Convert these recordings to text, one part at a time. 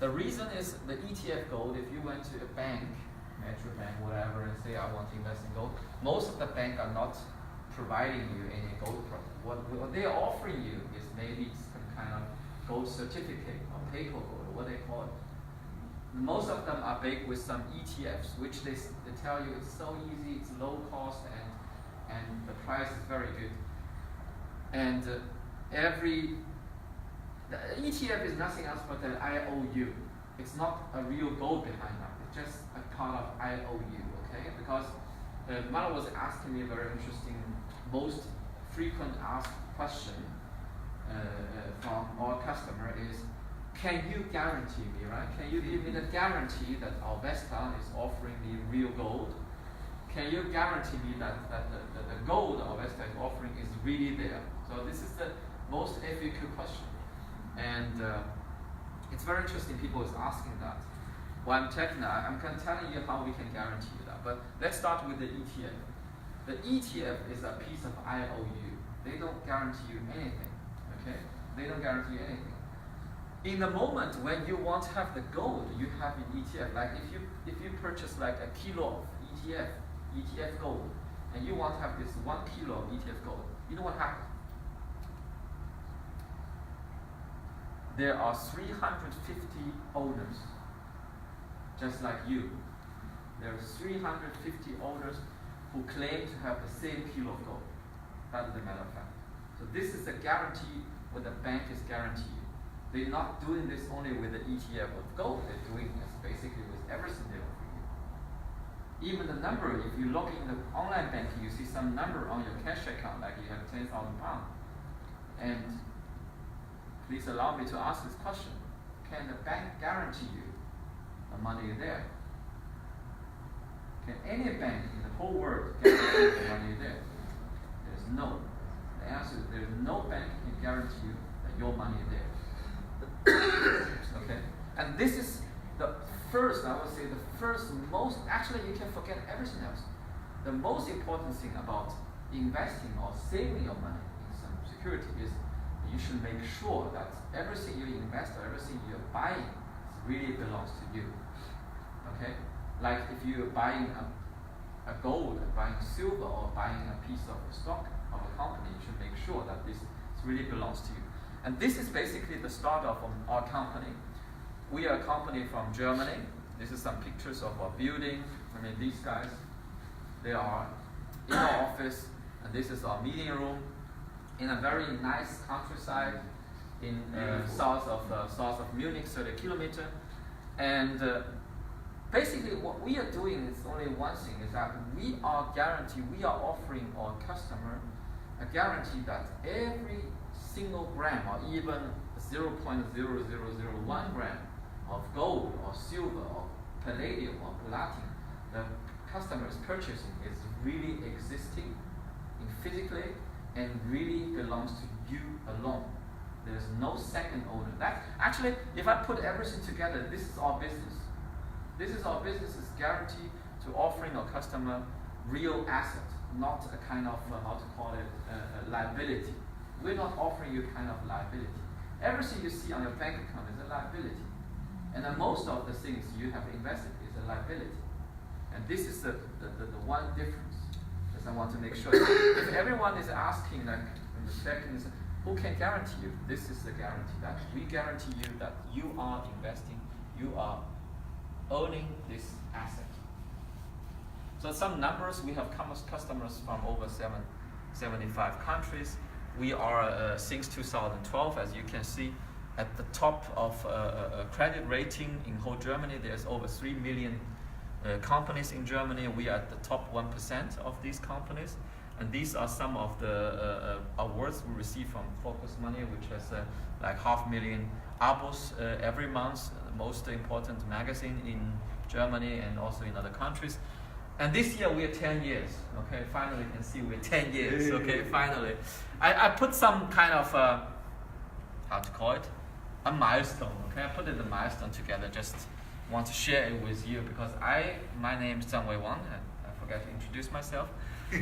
The reason is the ETF gold, if you went to a bank, Metro Bank, whatever, and say I want to invest in gold, most of the banks are not providing you any gold product. What they are offering you is maybe some kind of gold certificate or paper gold, or what they call it. Most of them are baked with some ETFs, which they tell you it's so easy, it's low cost, and the price is very good. And the ETF is nothing else but an IOU. It's not a real gold behind that. It's just a part of IOU, okay? Because Mala was asking me a very interesting, most frequent asked question from our customer is, can you guarantee me, right? Can you give me the guarantee that Auvesta is offering me real gold? Can you guarantee me that the gold Auvesta is offering is really there? So this is the most FAQ question. And it's very interesting people is asking that. Well, I'm telling you how we can guarantee you that. But let's start with the ETF. The ETF is a piece of IOU. They don't guarantee you anything, okay? They don't guarantee you anything. In the moment when you want to have the gold, you have an ETF. Like if you purchase like a kilo of ETF gold, and you want to have this 1 kilo of ETF gold, you know what happens? There are 350 owners, just like you. There are 350 owners who claim to have the same kilo of gold. That's the matter of fact. So this is a guarantee what the bank is guaranteeing. They're not doing this only with the ETF of gold. They're doing this basically with everything they offer you. Even the number, if you log in the online banking, you see some number on your cash account, like you have £10,000. And please allow me to ask this question. Can the bank guarantee you the money is there? Can any bank in the whole world guarantee you the money is there? There's no. The answer is there's no bank can guarantee you that your money is there. Okay? And this is the first, I would say, the first most, actually you can forget everything else. The most important thing about investing or saving your money in some security is you should make sure that everything you invest or everything you're buying really belongs to you. Okay? Like if you're buying a gold, buying silver, or buying a piece of stock of a company, you should make sure that this really belongs to you. And this is basically the start of our company. We are a company from Germany. This is some pictures of our building. I mean, these guys, they are in our office, and this is our meeting room in a very nice countryside in south of Munich, 30 kilometers. And basically what we are doing is only one thing, is that we are offering our customer a guarantee that every single gram or even 0.0001 gram of gold or silver or palladium or platinum the customer is purchasing is really existing in physically and really belongs to you alone. There's no second owner. That actually, if I put everything together, this is our business. This is our business's guarantee to offering our customer real asset, not a kind of liability. We're not offering you kind of liability. Everything you see on your bank account is a liability. And then most of the things you have invested is a liability. And this is the one difference. Because I want to make sure if everyone is asking, like in the second, who can guarantee you? This is the guarantee that we guarantee you that you are investing, you are owning this asset. So some numbers, we have customers from over 75 countries. We are, since 2012, as you can see, at the top of credit rating in whole Germany. There's over 3 million companies in Germany. We are at the top 1% of these companies. And these are some of the awards we receive from Focus Money, which has like 500,000 abos every month, the most important magazine in Germany and also in other countries. And this year we are 10 years, okay? Finally you can see we're 10 years, okay? Finally. I put some kind of, how to call it? A milestone, okay? I put it a milestone together, just want to share it with you because my name is Zhenwei Wang, I forgot to introduce myself.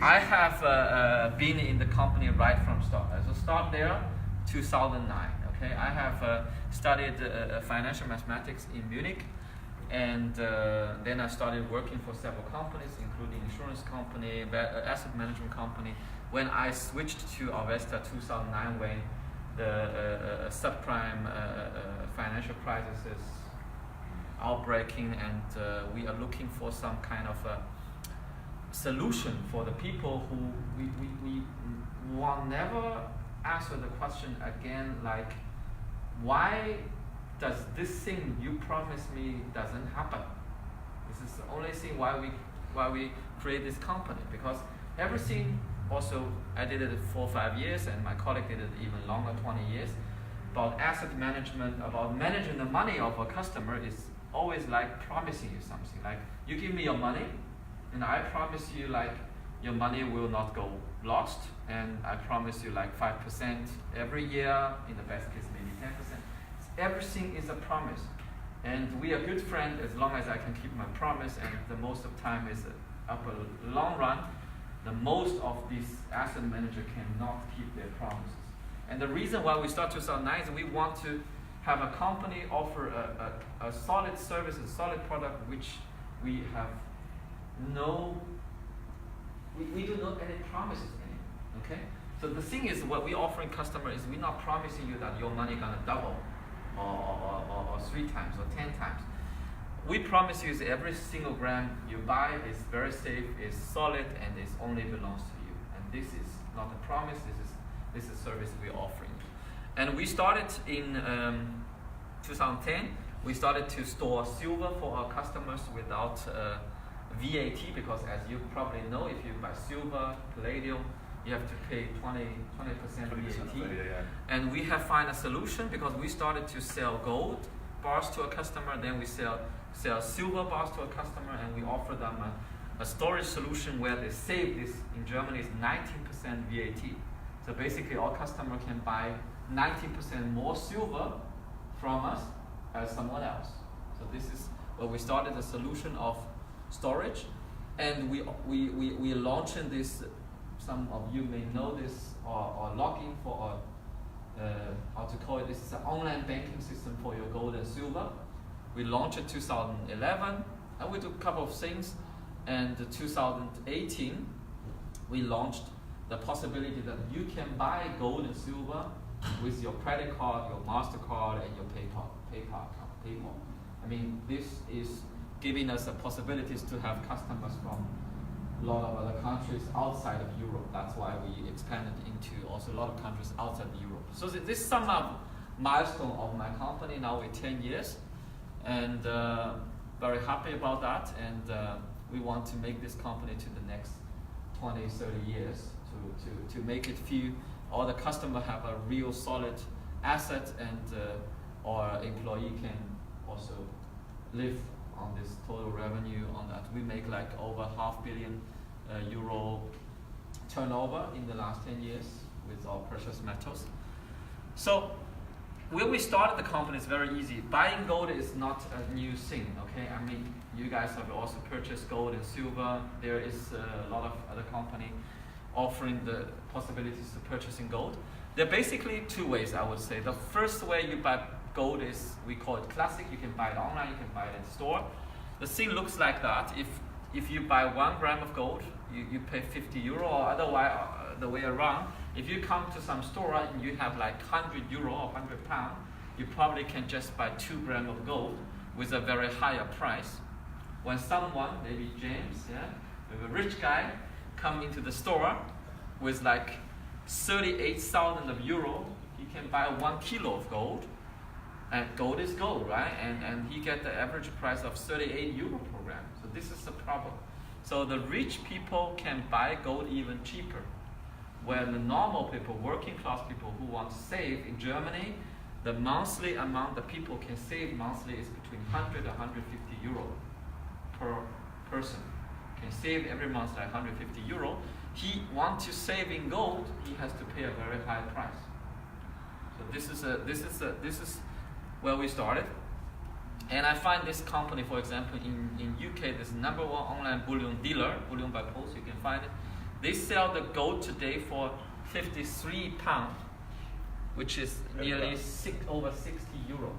I have been in the company right from start. So start there, 2009, Okay, I have studied financial mathematics in Munich, and then I started working for several companies, including insurance company, asset management company. When I switched to Auvesta 2009, when the subprime financial crisis is outbreaking, and we are looking for some kind of a solution for the people who we will never answer the question again, like, why does this thing you promised me doesn't happen? This is the only thing why we create this company, because everything, also I did it for 5 years, and my colleague did it even longer, 20 years, about asset management, about managing the money of a customer is always like promising you something, like you give me your money and I promise you like your money will not go lost, and I promise you like 5% every year, in the best case maybe 10%. Everything is a promise, and we are good friends as long as I can keep my promise, and the most of time is up a long run. The most of these asset managers cannot keep their promises. And the reason why we start 2009 is we want to have a company offer a solid service, a solid product, which we have we do not any promises anymore. Okay? So the thing is, what we offering customer is we're not promising you that your money gonna double or 3 times or 10 times. We promise you is every single gram you buy is very safe, is solid, and it only belongs to you. And this is not a promise, this is service we're offering. And we started in 2010, we started to store silver for our customers without VAT, because as you probably know, if you buy silver, palladium, you have to pay 20% VAT. Yeah. And we have found a solution, because we started to sell gold bars to a customer, then we sell silver bars to a customer, and we offer them a storage solution where they save this. In Germany, is 19% VAT. So basically, all customer can buy 19% more silver from us as someone else. So this is where we started a solution of storage, and we launching this. Some of you may know this, or login for how to call it. This is an online banking system for your gold and silver. We launched it 2011, and we did a couple of things. And 2018, we launched the possibility that you can buy gold and silver with your credit card, your MasterCard, and your PayPal. I mean, this is giving us the possibilities to have customers from a lot of other countries outside of Europe. That's why we expanded into also a lot of countries outside Europe. So this is some milestone of my company. Now we're 10 years, and very happy about that. And we want to make this company to the next 20, 30 years to make it feel all the customer have a real solid asset, and our employee can also live on this total revenue on that. We make like over €500 million turnover in the last 10 years with our precious metals. So when we started the company, it's very easy. Buying gold is not a new thing, okay? I mean, you guys have also purchased gold and silver. There is a lot of other company offering the possibilities to purchasing gold. There are basically 2 ways, I would say. The first way you buy gold is, we call it classic. You can buy it online, you can buy it in store. The thing looks like that. If you buy 1 gram of gold, you pay €50, or otherwise the way around. If you come to some store and you have like €100 or £100, you probably can just buy 2 grams of gold with a very higher price. When someone, maybe James, with a rich guy, come into the store with like 38,000 euro, he can buy 1 kilo of gold. And gold is gold, right? And he get the average price of €38 per gram. So this is the problem. So the rich people can buy gold even cheaper, where the normal people, working class people who want to save in Germany, the monthly amount that people can save monthly is between 100 and €150 per person. Can save every month like €150. He wants to save in gold, he has to pay a very high price. So this is where we started. And I find this company, for example, in UK, this #1 online bullion dealer, bullion by post, you can find it. They sell the gold today for £53, which is nearly over 60 euro.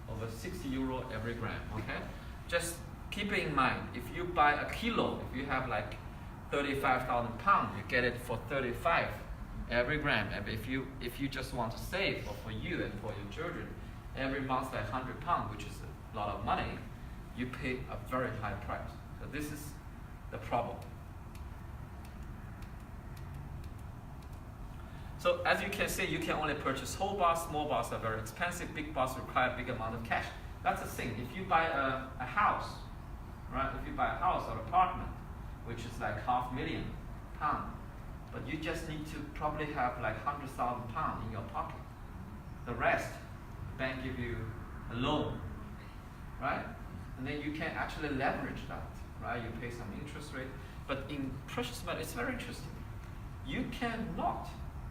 Over 60 euro every gram, okay? Just keep it in mind, if you buy a kilo, if you have like 35,000 pounds, you get it for 35 every gram. And if you just want to save, or for you and for your children, every month like 100 pounds, which is a lot of money, you pay a very high price. So this is the problem. So as you can see, you can only purchase whole bars. Small bars are very expensive. Big bars require a big amount of cash. That's the thing. If you buy a house, right? If you buy a house or apartment, which is like £500,000, but you just need to probably have like 100,000 pounds in your pocket. The rest, the bank give you a loan, right? And then you can actually leverage that, right? You pay some interest rate. But in precious metal, it's very interesting. You cannot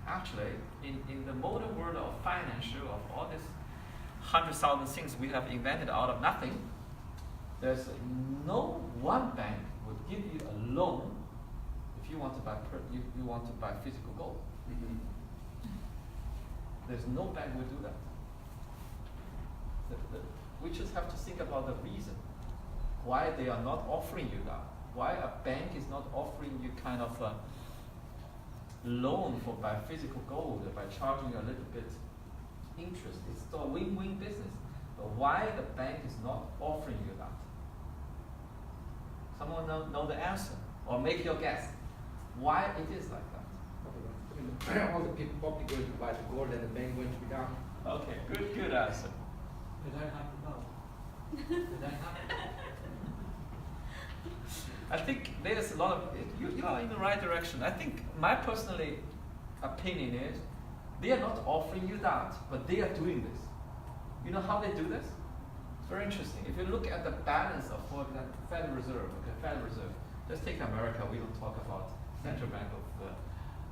actually, in the modern world of financial, of all these 100,000 things we have invented out of nothing, there's no one bank would give you a loan if you want to buy you want to buy physical gold. There's no bank would do that. We just have to think about the reason why they are not offering you that. Why a bank is not offering you kind of a loan for buy physical gold by charging a little bit interest. It's a win-win business. But why the bank is not offering you that? Someone know the answer, or make your guess. Why it is like that? All the people probably going to buy the gold and the bank going to be down. Okay, good answer. Did I have to know? Did I have to know? I think there's a lot of, you are in the right direction. I think my personally opinion is, they are not offering you that, but they are doing this. You know how they do this? It's very interesting. If you look at the balance of, for example, Federal Reserve, okay, Federal Reserve, let's take America, we don't talk about Central Bank of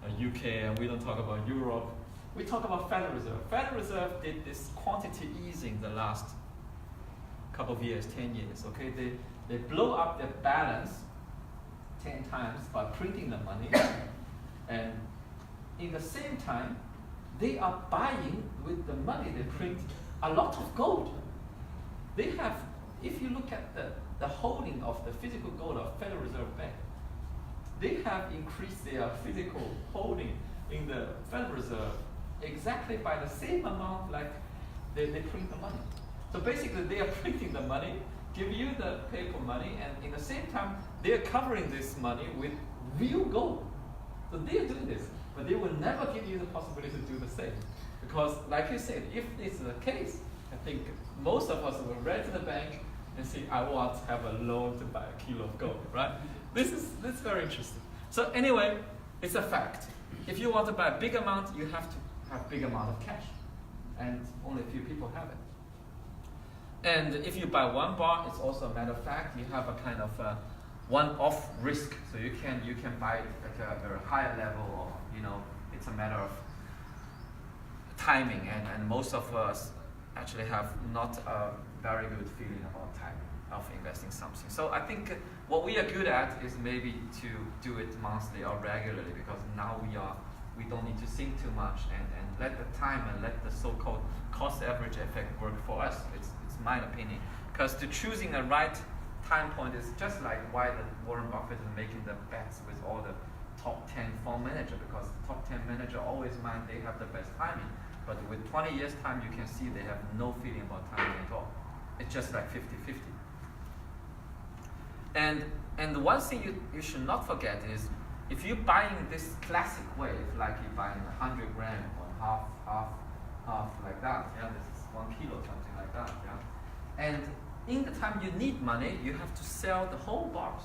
the UK, and we don't talk about Europe. We talk about Federal Reserve. Federal Reserve did this quantity easing the last couple of years, 10 years, okay? They blow up their balance 10 times by printing the money, and in the same time, they are buying with the money they print a lot of gold. They have, if you look at the holding of the physical gold of Federal Reserve Bank, they have increased their physical holding in the Federal Reserve exactly by the same amount like they print the money. So basically they are printing the money, give you the paper money, and in the same time they are covering this money with real gold. So they are doing this, but they will never give you the possibility to do the same. Because like you said, if this is the case, I think most of us will run to the bank and say, I want to have a loan to buy a kilo of gold, right? This is very interesting. So anyway, it's a fact. If you want to buy a big amount, you have to have big amount of cash. And only a few people have it. And if you buy one bar, it's also a matter of fact, you have a kind of one-off risk. So you can buy it at a very high level, or it's a matter of timing, and most of us actually have not a very good feeling about timing of investing something. So I think what we are good at is maybe to do it monthly or regularly, because now we don't need to think too much, and let the time and let the so-called cost average effect work for us. It's my opinion, because to choosing a right time point is just like why the Warren Buffett is making the bets with all the top 10 fund manager, because the top 10 manager always mind they have the best timing. But with 20 years time, you can see they have no feeling about timing at all. It's just like 50-50. And the one thing you should not forget is, if you're buying this classic way, like you're buying 100 gram or half like that, yeah, this is 1 kilo, something like that, yeah. And in the time you need money, you have to sell the whole bars.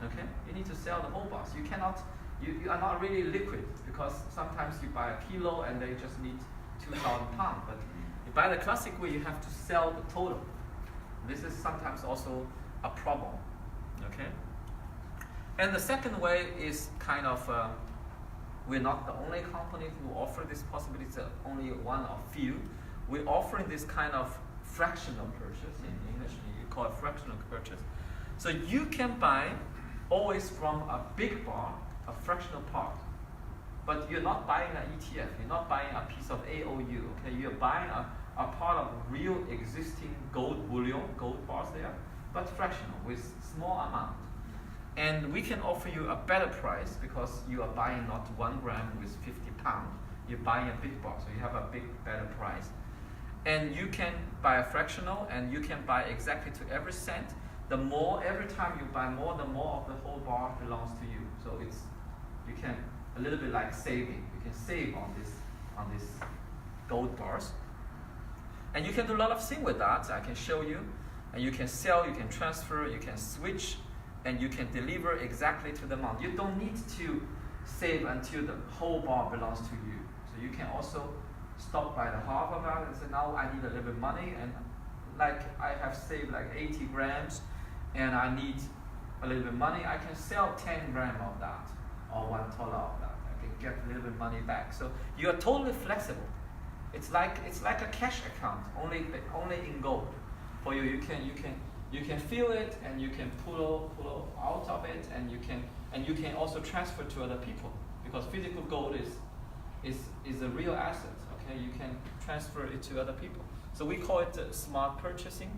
Okay, you need to sell the whole bars. You cannot, you are not really liquid, because sometimes you buy a kilo and they just need 2,000 pounds. But you buy the classic way, you have to sell the total. This is sometimes also a problem. Okay. And the second way is kind of, we're not the only company who offer this possibility, it's only one of few. We're offering this kind of fractional purchase. In English, you call it fractional purchase. So you can buy always from a big bar, a fractional part. But you're not buying an ETF, you're not buying a piece of AOU, okay? You're buying a part of real existing gold bullion, gold bars there, but fractional with small amount. And we can offer you a better price because you are buying not 1 gram with 50 pounds, you're buying a big bar, so you have a better price. And you can buy a fractional, and you can buy exactly to every cent. The more, every time you buy more, the more of the whole bar belongs to you. So you can, a little bit like saving. You can save on this gold bars. And you can do a lot of things with that. I can show you. And you can sell, you can transfer, you can switch, and you can deliver exactly to the amount. You don't need to save until the whole bar belongs to you. So you can also stop by the half of that and say, now I need a little bit money, and like I have saved like 80 grams and I need a little bit money, I can sell 10 grams of that or $1 of that. I can get a little bit money back. So you are totally flexible. It's like a cash account, only in gold. For you can feel it, and you can pull out of it, and you can also transfer to other people, because physical gold is a real asset. Okay, you can transfer it to other people. So we call it smart purchasing,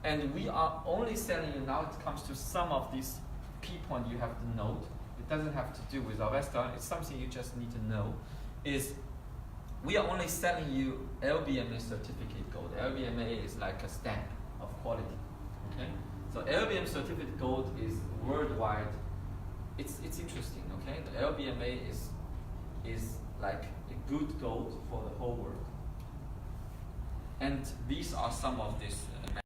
and we are only selling you now. It comes to some of these key points you have to note. It doesn't have to do with Auvesta. It's something you just need to know. Is we are only selling you LBMA certificate gold. LBMA is like a stamp of quality. Okay, so LBM certificate gold is worldwide. It's interesting. Okay, the LBMA is like a good gold for the whole world. And these are some of these